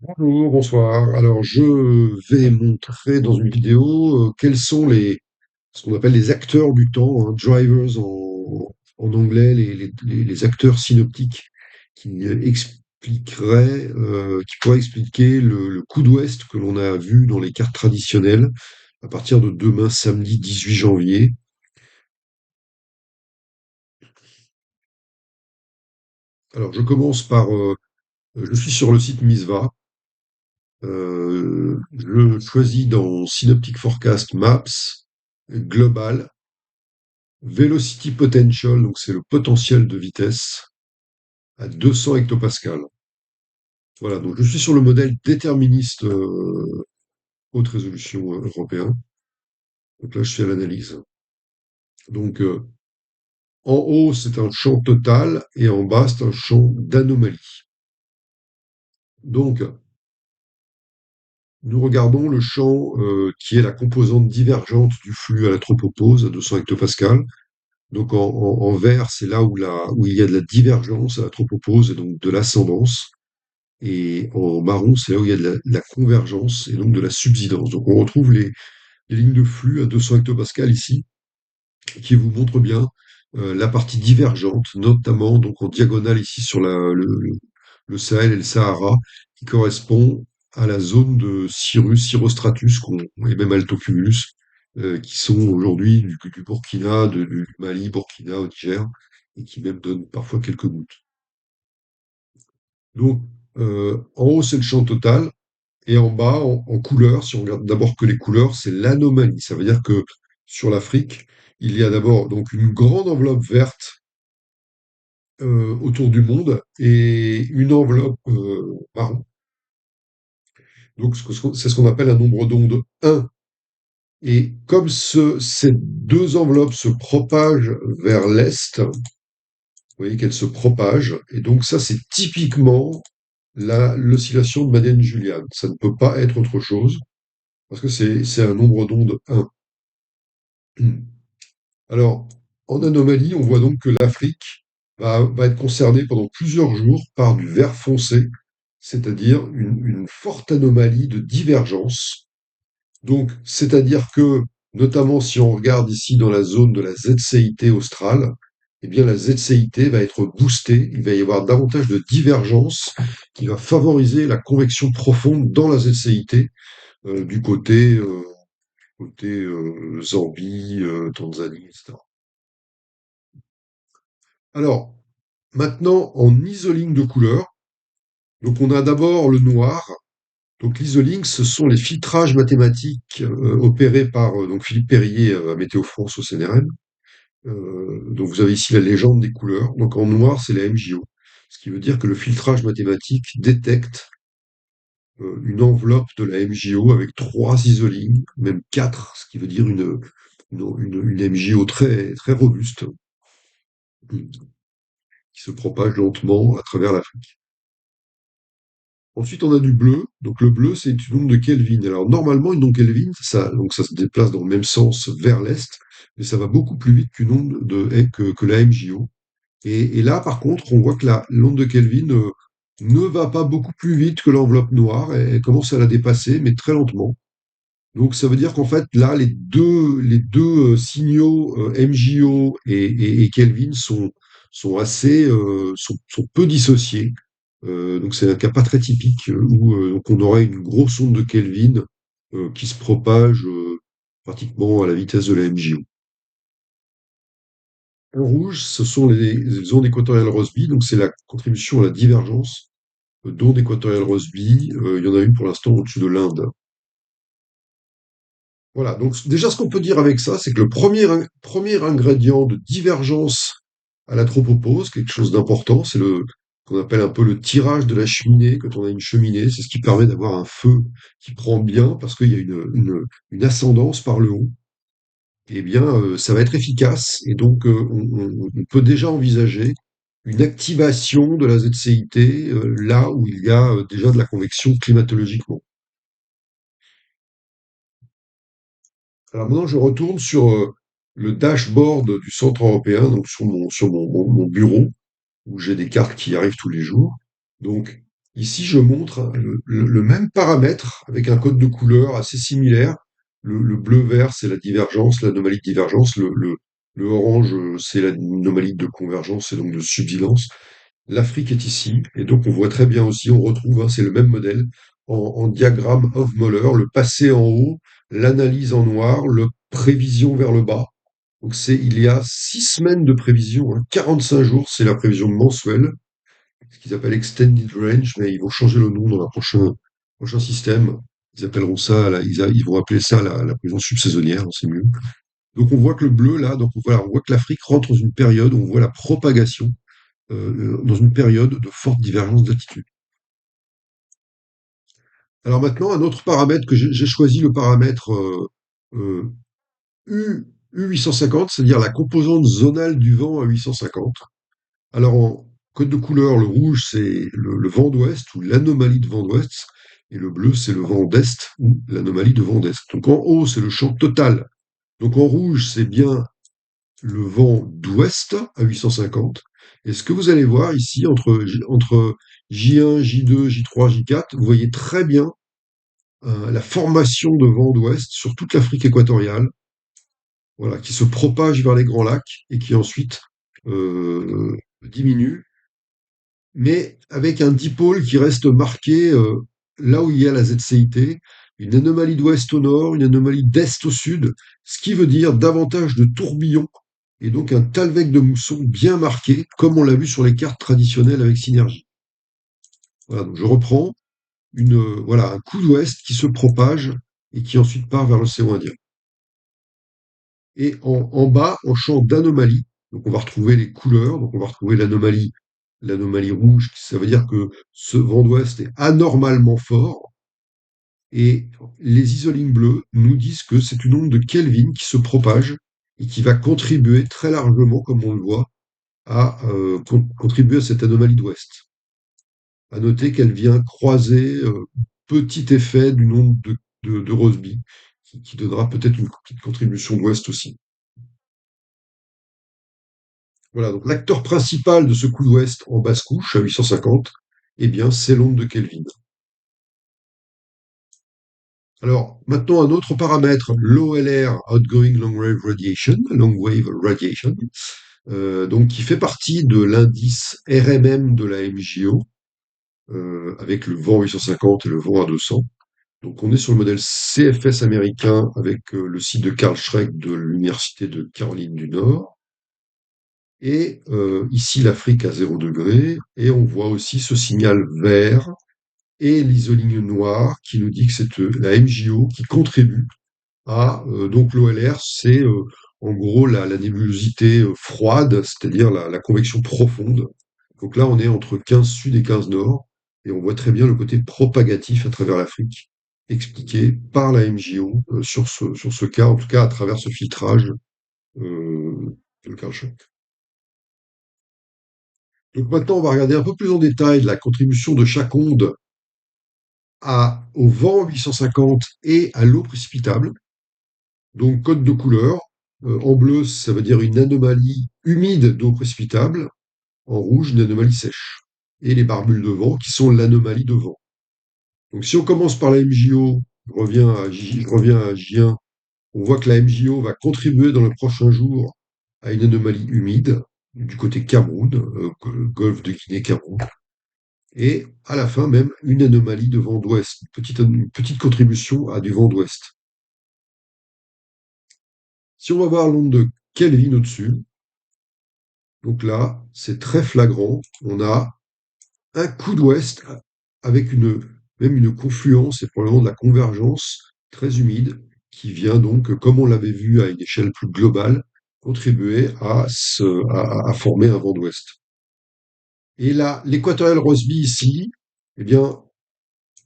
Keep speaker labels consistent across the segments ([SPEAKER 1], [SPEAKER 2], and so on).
[SPEAKER 1] Bonjour, bonsoir. Alors, je vais montrer dans une vidéo quels sont ce qu'on appelle les acteurs du temps, hein, drivers en anglais, les acteurs synoptiques qui qui pourraient expliquer le coup d'ouest que l'on a vu dans les cartes traditionnelles à partir de demain, samedi 18 janvier. Alors, je commence je suis sur le site Misva. Je choisis dans Synoptic Forecast Maps, Global, Velocity Potential, donc c'est le potentiel de vitesse, à 200 hectopascales. Voilà, donc je suis sur le modèle déterministe haute résolution européen. Donc là, je suis à l'analyse. Donc en haut, c'est un champ total et en bas, c'est un champ d'anomalie. Donc, nous regardons le champ qui est la composante divergente du flux à la tropopause à 200 hectopascales. Donc en vert, c'est là où il y a de la divergence à la tropopause et donc de l'ascendance. Et en marron, c'est là où il y a de la convergence et donc de la subsidence. Donc on retrouve les lignes de flux à 200 hectopascales ici, qui vous montrent bien la partie divergente, notamment donc en diagonale ici sur le Sahel et le Sahara, qui correspond à la zone de Cirrus, Cirrostratus, et même Altocumulus, qui sont aujourd'hui du Burkina, du Mali, Burkina au Niger, et qui même donnent parfois quelques gouttes. Donc, en haut, c'est le champ total. Et en bas, en couleur, si on regarde d'abord que les couleurs, c'est l'anomalie. Ça veut dire que sur l'Afrique, il y a d'abord donc une grande enveloppe verte autour du monde et une enveloppe marron. Donc c'est ce qu'on appelle un nombre d'onde 1. Et comme ces deux enveloppes se propagent vers l'est, vous voyez qu'elles se propagent, et donc ça c'est typiquement l'oscillation de Madden-Julian. Ça ne peut pas être autre chose, parce que c'est un nombre d'onde 1. Alors, en anomalie, on voit donc que l'Afrique va être concernée pendant plusieurs jours par du vert foncé, c'est-à-dire une forte anomalie de divergence. Donc, c'est-à-dire que, notamment si on regarde ici dans la zone de la ZCIT australe, eh bien la ZCIT va être boostée, il va y avoir davantage de divergence qui va favoriser la convection profonde dans la ZCIT du côté Zambie, Tanzanie, etc. Alors, maintenant, en isoling de couleur, donc on a d'abord le noir. Donc l'isoling, ce sont les filtrages mathématiques opérés par donc Philippe Perrier à Météo France au CNRM. Donc vous avez ici la légende des couleurs. Donc en noir, c'est la MJO. Ce qui veut dire que le filtrage mathématique détecte une enveloppe de la MJO avec trois isolings, même quatre, ce qui veut dire une MJO très, très robuste, qui se propage lentement à travers l'Afrique. Ensuite, on a du bleu. Donc le bleu, c'est une onde de Kelvin. Alors normalement, une onde Kelvin, donc ça se déplace dans le même sens vers l'est, mais ça va beaucoup plus vite qu'une onde que la MJO. Et là, par contre, on voit que l'onde de Kelvin ne va pas beaucoup plus vite que l'enveloppe noire. Elle commence à la dépasser, mais très lentement. Donc ça veut dire qu'en fait, là, les deux signaux MJO et Kelvin sont peu dissociés. Donc c'est un cas pas très typique où donc on aurait une grosse onde de Kelvin qui se propage pratiquement à la vitesse de la MJO. En rouge, ce sont les ondes équatoriales Rossby, donc c'est la contribution à la divergence d'ondes équatoriales Rossby. Il y en a une pour l'instant au-dessus de l'Inde. Voilà, donc déjà ce qu'on peut dire avec ça, c'est que le premier ingrédient de divergence à la tropopause, quelque chose d'important, c'est le qu'on appelle un peu le tirage de la cheminée. Quand on a une cheminée, c'est ce qui permet d'avoir un feu qui prend bien parce qu'il y a une ascendance par le haut. Eh bien, ça va être efficace et donc on peut déjà envisager une activation de la ZCIT là où il y a déjà de la convection climatologiquement. Alors maintenant, je retourne sur le dashboard du Centre européen, donc sur mon bureau, où j'ai des cartes qui arrivent tous les jours. Donc, Ici, je montre le même paramètre avec un code de couleur assez similaire. Le bleu-vert, c'est la divergence, l'anomalie de divergence. Le orange, c'est l'anomalie de convergence et donc de subsidence. L'Afrique est ici, et donc on voit très bien aussi, on retrouve, hein, c'est le même modèle, en diagramme Hofmöller, le passé en haut, l'analyse en noir, le prévision vers le bas. Donc il y a 6 semaines de prévision, hein, 45 jours, c'est la prévision mensuelle, ce qu'ils appellent Extended Range, mais ils vont changer le nom dans leur prochain système. Ils appelleront ça, ils vont appeler ça la prévision subsaisonnière, hein, c'est mieux. Donc on voit que le bleu, là, donc voilà, on voit que l'Afrique rentre dans une période où on voit la propagation dans une période de forte divergence d'altitude. Alors maintenant, un autre paramètre que j'ai choisi, le paramètre euh, U, U850, c'est-à-dire la composante zonale du vent à 850. Alors en code de couleur, le rouge, c'est le vent d'ouest ou l'anomalie de vent d'ouest, et le bleu, c'est le vent d'est ou l'anomalie de vent d'est. Donc en haut, c'est le champ total. Donc en rouge, c'est bien le vent d'ouest à 850. Et ce que vous allez voir ici, entre J1, J2, J3, J4, vous voyez très bien la formation de vent d'ouest sur toute l'Afrique équatoriale, voilà, qui se propage vers les Grands Lacs et qui ensuite diminue, mais avec un dipôle qui reste marqué là où il y a la ZCIT, une anomalie d'ouest au nord, une anomalie d'est au sud, ce qui veut dire davantage de tourbillons et donc un talweg de mousson bien marqué, comme on l'a vu sur les cartes traditionnelles avec Synergie. Voilà, donc je reprends voilà, un coup d'ouest qui se propage et qui ensuite part vers l'océan Indien. Et en bas, en champ d'anomalie, donc on va retrouver les couleurs, donc on va retrouver l'anomalie rouge, ça veut dire que ce vent d'ouest est anormalement fort, et les isolines bleus nous disent que c'est une onde de Kelvin qui se propage et qui va contribuer très largement, comme on le voit, à contribuer à cette anomalie d'ouest. À noter qu'elle vient croiser petit effet d'une onde de Rossby, qui donnera peut-être une petite contribution d'ouest aussi. Voilà, donc l'acteur principal de ce coup d'ouest en basse couche, à 850, eh bien, c'est l'onde de Kelvin. Alors, maintenant, un autre paramètre, l'OLR, Outgoing Long Wave Radiation, donc qui fait partie de l'indice RMM de la MJO, avec le vent 850 et le vent à 200. Donc, on est sur le modèle CFS américain avec le site de Carl Schreck de l'Université de Caroline du Nord. Et ici, l'Afrique à 0 degré. Et on voit aussi ce signal vert et l'isoline noire qui nous dit que c'est la MJO qui contribue à donc l'OLR, c'est en gros la nébulosité froide, c'est-à-dire la convection profonde. Donc là, on est entre 15 sud et 15 nord, et on voit très bien le côté propagatif à travers l'Afrique, expliqué par la MJO sur ce cas, en tout cas à travers ce filtrage de Karl Schmitt. Donc maintenant, on va regarder un peu plus en détail la contribution de chaque onde au vent 850 et à l'eau précipitable. Donc, code de couleur. En bleu, ça veut dire une anomalie humide d'eau précipitable. En rouge, une anomalie sèche. Et les barbules de vent, qui sont l'anomalie de vent. Donc, si on commence par la MJO, je reviens à J1, on voit que la MJO va contribuer dans les prochains jours à une anomalie humide du côté Cameroun, golfe de Guinée-Cameroun. Et à la fin, même, une anomalie de vent d'ouest, une petite contribution à du vent d'ouest. Si on va voir l'onde de Kelvin au-dessus, donc là, c'est très flagrant. On a un coup d'ouest avec même une confluence et probablement de la convergence très humide qui vient donc, comme on l'avait vu à une échelle plus globale, contribuer à former un vent d'ouest. Et là, l'équatorial Rossby ici, eh bien,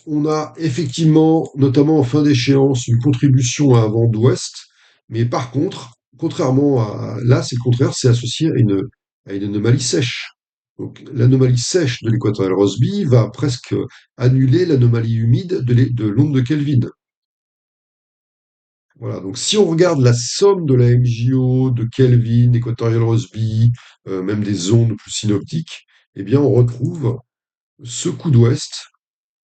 [SPEAKER 1] on a effectivement, notamment en fin d'échéance, une contribution à un vent d'ouest, mais par contre, contrairement à là, c'est le contraire, c'est associé à une anomalie sèche. Donc l'anomalie sèche de l'équatorial Rossby va presque annuler l'anomalie humide de l'onde de Kelvin. Voilà, donc si on regarde la somme de la MJO, de Kelvin, équatorial Rossby, même des ondes plus synoptiques, eh bien on retrouve ce coup d'ouest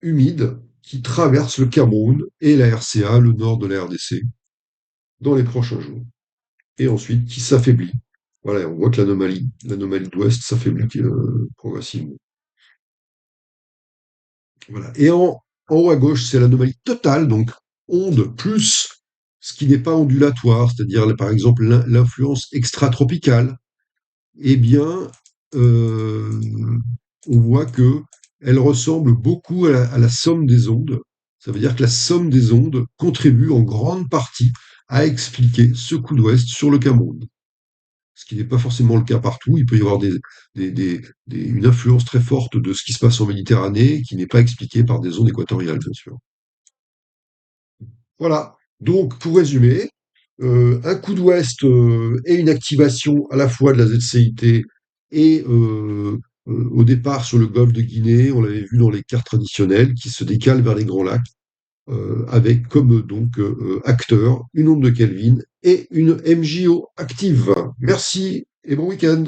[SPEAKER 1] humide qui traverse le Cameroun et la RCA, le nord de la RDC, dans les prochains jours. Et ensuite qui s'affaiblit. Voilà, on voit que l'anomalie d'ouest s'affaiblit progressivement. Voilà. Et en haut à gauche, c'est l'anomalie totale, donc onde plus ce qui n'est pas ondulatoire, c'est-à-dire par exemple l'influence extratropicale. Eh bien, euh, on voit que elle ressemble beaucoup à la somme des ondes. Ça veut dire que la somme des ondes contribue en grande partie à expliquer ce coup d'ouest sur le Cameroun. Ce qui n'est pas forcément le cas partout. Il peut y avoir une influence très forte de ce qui se passe en Méditerranée qui n'est pas expliquée par des ondes équatoriales, bien sûr. Voilà. Donc, pour résumer, un coup d'ouest et une activation à la fois de la ZCIT et au départ sur le golfe de Guinée, on l'avait vu dans les cartes traditionnelles, qui se décale vers les Grands Lacs, avec comme donc acteurs une onde de Kelvin et une MJO active. Merci et bon week-end.